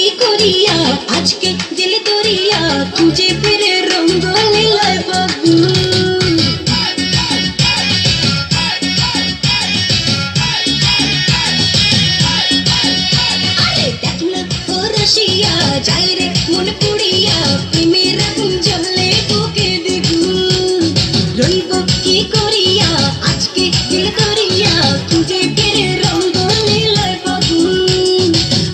কি করিয়া আজকে দিল তোরিয়া খুঁজে ফিরে রঙ্গ লীলায় বাবু আরে দেখ না ও রসিয়া যাই রে মন পুড়িয়া প্রেমের আগুন জ্বলে বুকে দ্বিগুণ রইব কি করিয়া আজকে দিল তোরিয়া খুঁজে ফিরে রঙ্গ লীলায় বাবু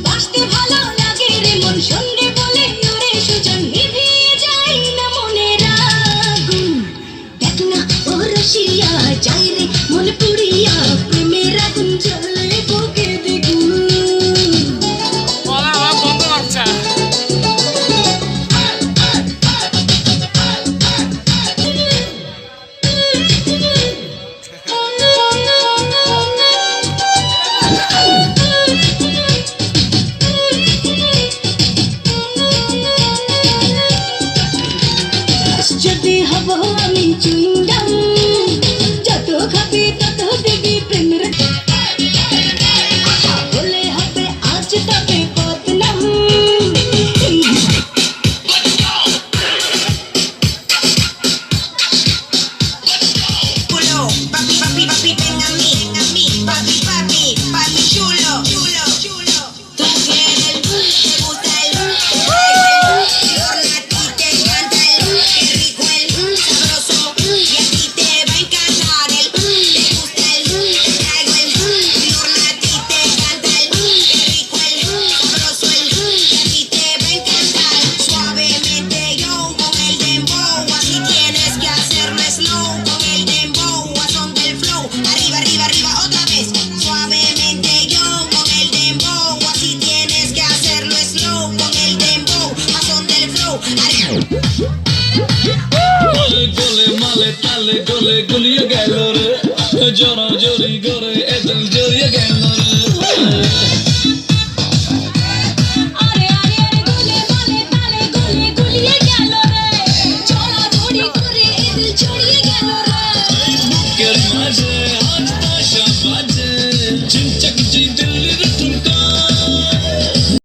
বাসতে ভালো লাগে রে মন সন্ধে বলে ওরে সুজন নিভিয়ে যায় না মনের আগুন দেখ না ও রসিয়া যাই রে মন পুড়িয়া প্রেমের আগুন জ্বলে বুকে দ্বিগুণ বন্ধ করছে যদি হব আমি চুইংগাম যত খাবি তত দিবি প্রেমের বলে হবে আজ তবে বদনাম Chulo, papi, papi, papi, ven a mí, papi, papi, papi chulo, chulo, chulo. Tú quieres, te gusta el a ti te encanta qué rico sabroso, y a ti te va a encantar te gusta te traigo a ti te encanta qué rico sabroso, y a ti te va a encantar. Suavemente yo con el dembow, así tienes que hacerlo slow con el dembow, a son del flow, arriba, arriba, arriba, otra vez. Suavemente yo con el dembow, así tienes que hacerlo slow con el dembow, a son del flow, arriba. গোলে মালে তালে গোলে গুলিয়ে গেল রে জরা জরি করে